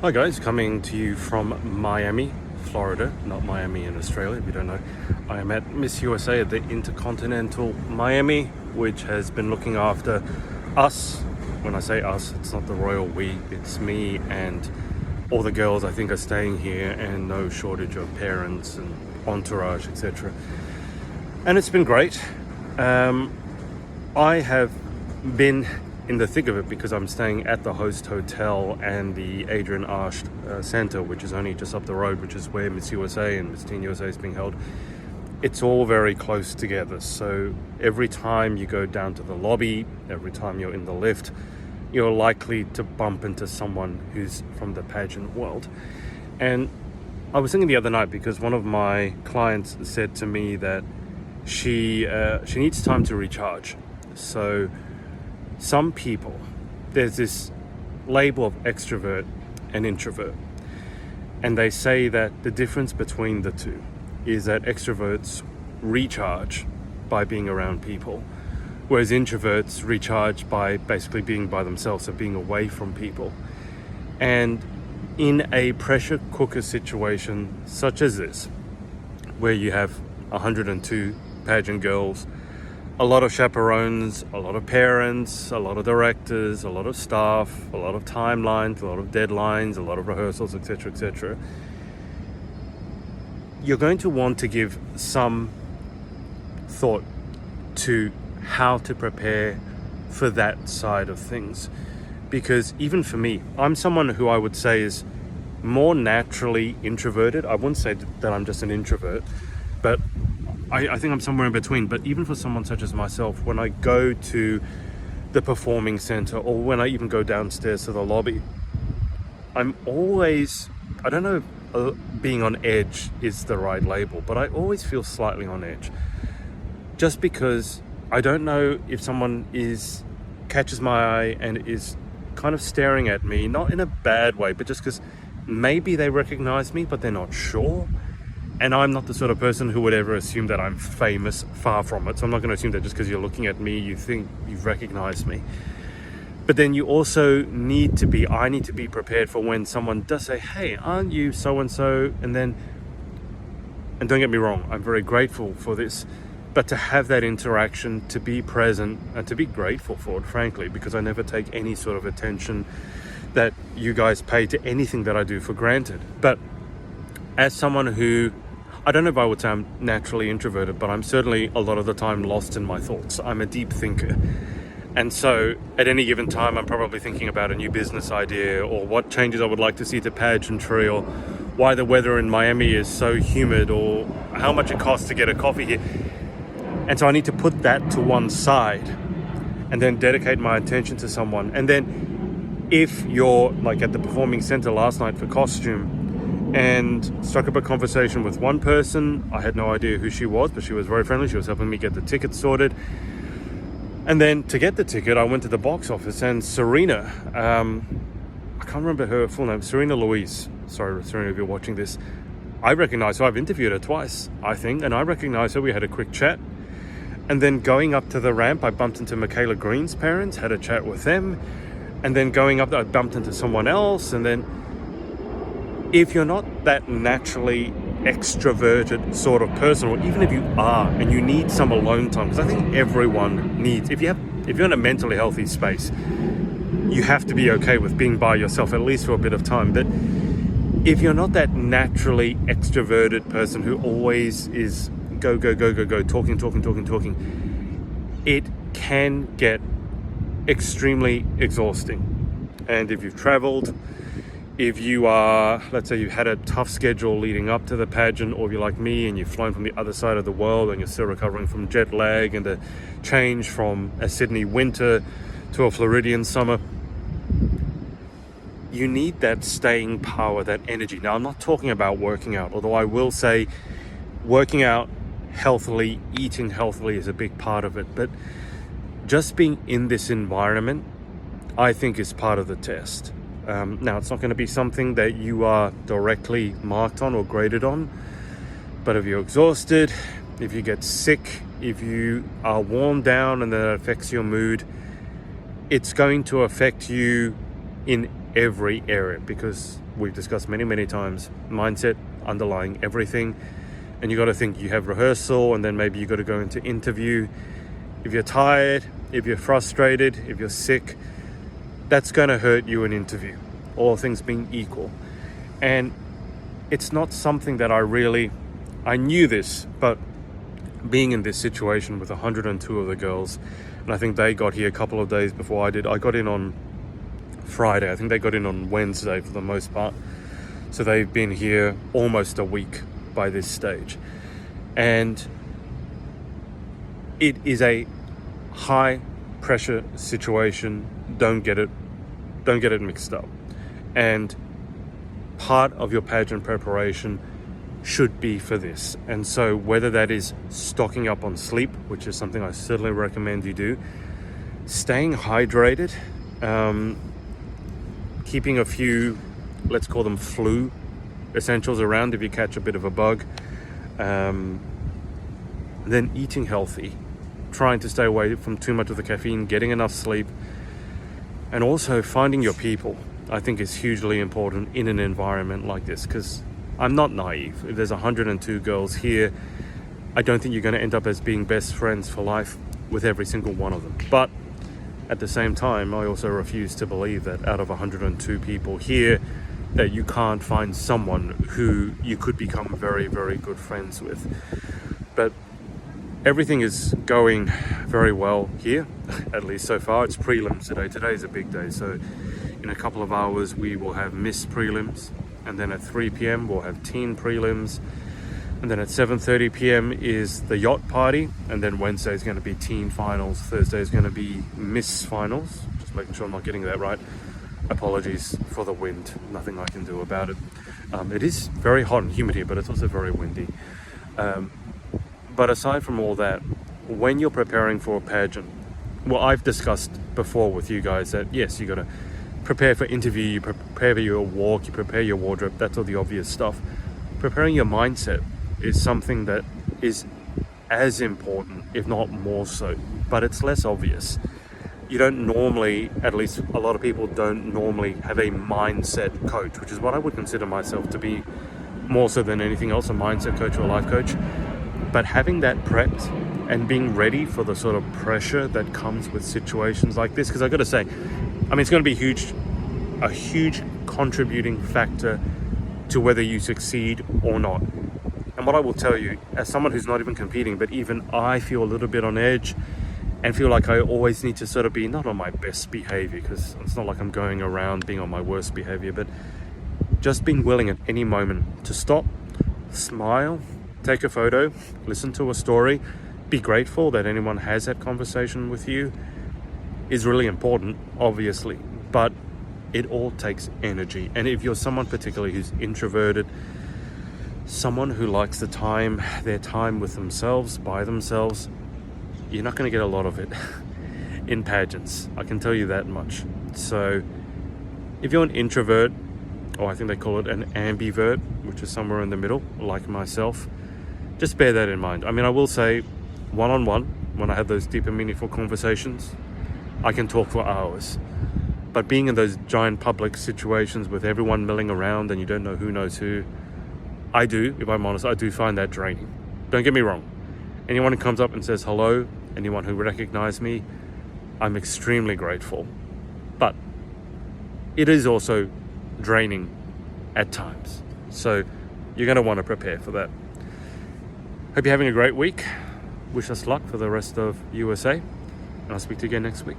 Hi guys, coming to you from Miami, Florida, not Miami in Australia if you don't know. I am at Miss USA at the Intercontinental Miami, which has been looking after us. When I say us, it's not the royal we, it's me and all the girls I think are staying here, and no shortage of parents and entourage, etc. And it's been great. I have been in the thick of it because I'm staying at the host hotel and the Adrian Arsht Center, which is only just up the road, which is where Miss USA and Miss Teen USA is being held. It's all very close together. So every time you go down to the lobby, every time you're in the lift, you're likely to bump into someone who's from the pageant world. And I was thinking the other night, because one of my clients said to me that she needs time to recharge. So some people, there's this label of extrovert and introvert, and they say that the difference between the two is that extroverts recharge by being around people, whereas introverts recharge by basically being by themselves, so being away from people. And in a pressure cooker situation such as this, where you have 102 pageant girls, a lot of chaperones, a lot of parents, a lot of directors, a lot of staff, a lot of timelines, a lot of deadlines, a lot of rehearsals, etc., etc. You're going to want to give some thought to how to prepare for that side of things. Because even for me, I'm someone who I would say is more naturally introverted. I wouldn't say that I'm just an introvert, but I think I'm somewhere in between. But even for someone such as myself, when I go to the performing center, or when I even go downstairs to the lobby, I'm always, I don't know if being on edge is the right label, but I always feel slightly on edge. Just because I don't know if someone catches my eye and is kind of staring at me, not in a bad way, but just because maybe they recognize me, but they're not sure. And I'm not the sort of person who would ever assume that I'm famous, far from it. So I'm not going to assume that just because you're looking at me, you think you've recognized me. But then you also I need to be prepared for when someone does say, hey, aren't you so-and-so? And don't get me wrong, I'm very grateful for this. But to have that interaction, to be present, and to be grateful for it, frankly, because I never take any sort of attention that you guys pay to anything that I do for granted. But as someone who, I don't know if I would say I'm naturally introverted, but I'm certainly a lot of the time lost in my thoughts. I'm a deep thinker. And so at any given time, I'm probably thinking about a new business idea, or what changes I would like to see to pageantry, or why the weather in Miami is so humid, or how much it costs to get a coffee here. And so I need to put that to one side and then dedicate my attention to someone. And then if you're like at the performing center last night for costume, and struck up a conversation with one person. I had no idea who she was, but she was very friendly. She was helping me get the ticket sorted. And then to get the ticket, I went to the box office, and Serena, I can't remember her full name, Serena Louise. Sorry, Serena, if you're watching this. I recognize her. I've interviewed her twice, I think, and I recognize her. We had a quick chat. And then going up to the ramp, I bumped into Michaela Green's parents, had a chat with them. And then going up, I bumped into someone else, and then if you're not that naturally extroverted sort of person, or even if you are and you need some alone time, because I think everyone needs, if you're in a mentally healthy space, you have to be okay with being by yourself at least for a bit of time. But if you're not that naturally extroverted person who always is go, talking, it can get extremely exhausting. And if you've traveled, if you are, let's say you had a tough schedule leading up to the pageant, or if you're like me and you've flown from the other side of the world and you're still recovering from jet lag and the change from a Sydney winter to a Floridian summer, you need that staying power, that energy. Now, I'm not talking about working out, although I will say working out healthily, eating healthily is a big part of it. But just being in this environment, I think, is part of the test. Now, it's not going to be something that you are directly marked on or graded on, but if you're exhausted, if you get sick, if you are worn down and that affects your mood, it's going to affect you in every area, because we've discussed many times mindset underlying everything. And you got to think, you have rehearsal, and then maybe you got to go into interview. If you're tired, if you're frustrated, if you're sick, that's going to hurt you in interview, all things being equal. And it's not something that I knew this, but being in this situation with 102 of the girls, and I think they got here a couple of days before I did. I got in on Friday. I think they got in on Wednesday for the most part. So they've been here almost a week by this stage. And it is a high pressure situation. Don't get it mixed up. And part of your pageant preparation should be for this. And so whether that is stocking up on sleep, which is something I certainly recommend you do, staying hydrated, keeping a few, let's call them flu essentials around if you catch a bit of a bug, then eating healthy, trying to stay away from too much of the caffeine, getting enough sleep, and also finding your people, I think is hugely important in an environment like this, because I'm not naive. If there's 102 girls here, I don't think you're going to end up as being best friends for life with every single one of them. But at the same time, I also refuse to believe that out of 102 people here, that you can't find someone who you could become very good friends with. But everything is going very well here, at least so far. It's prelims today. Today is a big day. So in a couple of hours, we will have Miss prelims. And then at 3 p.m. we'll have teen prelims. And then at 7:30 p.m. is the yacht party. And then Wednesday is going to be teen finals. Thursday is going to be Miss finals. Just making sure I'm not getting that right. Apologies for the wind. Nothing I can do about it. It is very hot and humid here, but it's also very windy. But aside from all that, when you're preparing for a pageant, well, I've discussed before with you guys that yes, you got to prepare for interview, you prepare for your walk, you prepare your wardrobe. That's all the obvious stuff. Preparing your mindset is something that is as important, if not more so, but it's less obvious. You don't normally, at least a lot of people don't normally have a mindset coach, which is what I would consider myself to be more so than anything else, a mindset coach or a life coach. But having that prepped and being ready for the sort of pressure that comes with situations like this, because I've got to say, I mean, it's going to be a huge contributing factor to whether you succeed or not. And what I will tell you, as someone who's not even competing, but even I feel a little bit on edge and feel like I always need to sort of be not on my best behavior, because it's not like I'm going around being on my worst behavior, but just being willing at any moment to stop, smile, take a photo, listen to a story, be grateful that anyone has that conversation with you is really important, obviously, but it all takes energy. And if you're someone particularly who's introverted, someone who likes their time with themselves, by themselves, you're not going to get a lot of it in pageants. I can tell you that much. So if you're an introvert, or I think they call it an ambivert, which is somewhere in the middle, like myself, just bear that in mind. I mean, I will say one-on-one, when I have those deep and meaningful conversations, I can talk for hours. But being in those giant public situations with everyone milling around and you don't know who knows who, if I'm honest, I do find that draining. Don't get me wrong. Anyone who comes up and says hello, anyone who recognizes me, I'm extremely grateful. But it is also draining at times. So you're going to want to prepare for that. Hope you're having a great week. Wish us luck for the rest of USA. And I'll speak to you again next week.